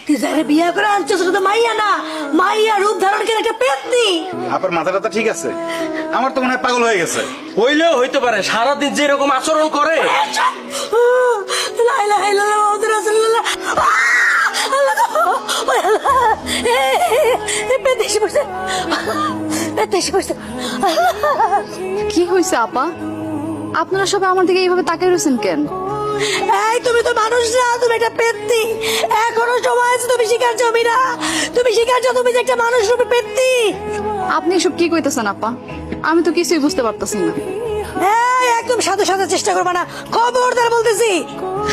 তুই যারে বিয়া করে আনছিস তো মাইয়া না, মাইয়া রূপ ধারণ করে একটা পেতনি। আপনার মাথাটা তো ঠিক আছে, আমার তো মনে হয় পাগল হয়ে গেছে। হইলেও হইতে পারে, সারাদিন যেরকম আচরণ করে। লা ইলাহা ইল্লাল্লাহ মুহাম্মাদুর রাসূলুল্লাহ। আল্লাহ গো, ওই আল্লাহ, পেতে এসে পড়ছে, পেতে এসে পড়ছে। কি হয়েছে আপা? আপনারা সবাই আমার দিকে এইভাবে তাকিয়ে রয়েছেন কেন? এই তুমি তো মানুষ না, তুমি একটা পেতনি। এখনো সময় আছে, তুমি শিকার জমি না, তুমি শিকার যাও, তুমি যে একটা মানুষ রূপে পেতনি। আপনি এসব কি কইতেছেন আপা? আমি তো কিছুই বুঝতে পারতেছি না। এই একদম সাথে সাথে চেষ্টা করবে না, খবরদার বলতেছি।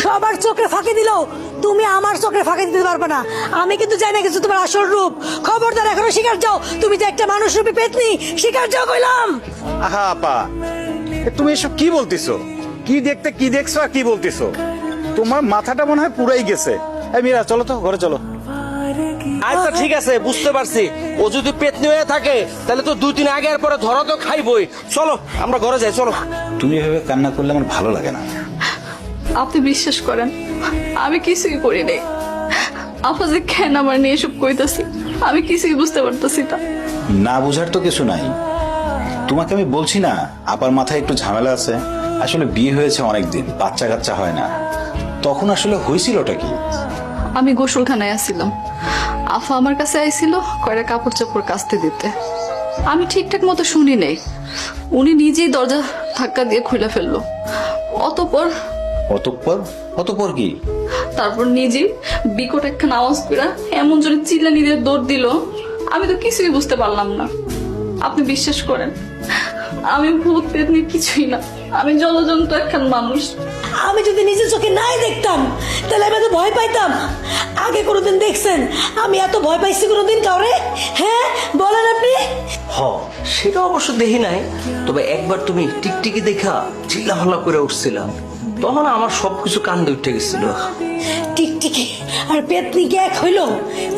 সবার চোখে ফাঁকি দিলো, তুমি আমার চোখে ফাঁকি দিতে পারবে না। আমি কিন্তু জানি না কিছু তোমার আসল রূপ। খবরদার এখনো শিকার যাও, তুমি যে একটা মানুষ রূপে পেতনি, শিকার যাও কইলাম। আহা আপা, তুমি এসব কি বলতেছো? কি দেখতে কি দেখছো আর কি বলতেছো? তোমার মাথাটা মনে হয় পুরাই গেছে। এই মীরা, চলো তো ঘরে চলো। আচ্ছা ঠিক আছে, বুঝতে পারছি। ও যদি পেতনি হয়ে থাকে তাহলে তো 2 দিন আগে আর পরে ধরা তো খাইবই। চলো আমরা ঘরে যাই, চলো। তুমি এভাবে কান্না করলে আমার ভালো লাগে না। আপনি বিশ্বাস করেন, আমি কিছুই করি নাই। আপা যে কেন আমার নিয়ে এসব কইতাছে, আমি কিছুই বুঝতে পারতেছি না। না বুঝার তো কিছু নাই। তোমাকে আমি বলছি না আপার মাথায় একটু ঝামেলা আছে। আসলে বিয়ে হয়েছে অনেকদিন, বাচ্চা কাচ্চা হয় না। তখন আসলে হয়েছিলটা কি? আমি গোসলখানায় আসছিলাম, আফা আমার কাছে আইছিল কয়টা কাপড় চাপড় কাচতে দিতে। আমি ঠিকঠাক মতো শুনি নাই, উনি নিজেই দরজা ধাক্কা দিয়ে খুলে ফেললো। অতঃপর অতঃপর? অতঃপর কি? তারপর নিজেই বিকট একখান আওয়াজ করে এমন জোরে চিল্লানি দিয়ে দৌড় দিল, আমি তো কিছুই বুঝতে পারলাম না। আপনি বিশ্বাস করেন, আমি ভূত পেতনি কিছুই না, আমি জলজন্ত একখান মানুষ। আমি যদি নিজের চোখে নাই দেখতাম তাহলে আমি এত ভয় পাইতাম? আগে কোনোদিন দেখছেন আমি এত ভয় পাইছি কোনোদিন কাউরে? হ্যাঁ বলেন আপনি। সেটা অবশ্য দেখি নাই, তবে একবার তুমি টিকটিকি দেখা চিল্লাফাল্লা করে উঠছিলাম, তখন আমার সবকিছু কান্দে উঠে গেছিল। টিকটিকি আর পেতনি কি এক হইলো?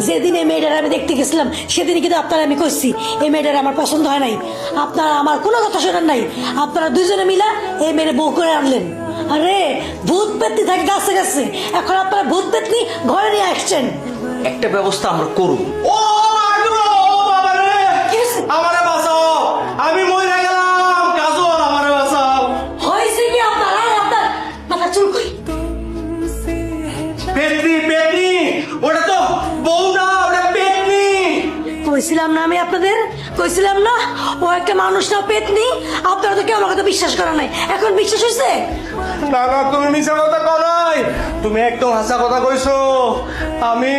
যেদিন এই মেয়েটার আমি দেখতে গেছিলাম সেদিনই কিন্তু আপনারা আমি কইছি এই মেয়েটার আমার পছন্দ হয় নাই। আপনারা আমার কোনো কথা শোনেন নাই, আপনারা দুজনে মিলা এই মেয়ের বউ করে আনলেন। আরে ভূত পেতনি থাকে গাছে গাছে, এখন আপনারা ভূত পেতনি ঘরে নিয়ে আসছেন। একটা ব্যবস্থা আমরা করব। ও বাবা রে, আমারে বাঁচাও, আমি মরে গেলাম। কাজল, আমারে বাঁচাও। হয়েছে কি আপনার? আর আপনার মাথা চুল কই? পেতনি পেতনি, ওটা তো বউ না, ওটা পেতনি। কইছিলাম না আমি আপনাদের, কইছিলাম না ও একটা মানুষ না পেতনি? আপনারা তো কেউ আমার কথা বিশ্বাস করা নাই, এখন বিশ্বাস হয়েছে? না না, তুমি মিছা কথা কও নাই, তুমি একদম হাসা কথা কইছো। আমি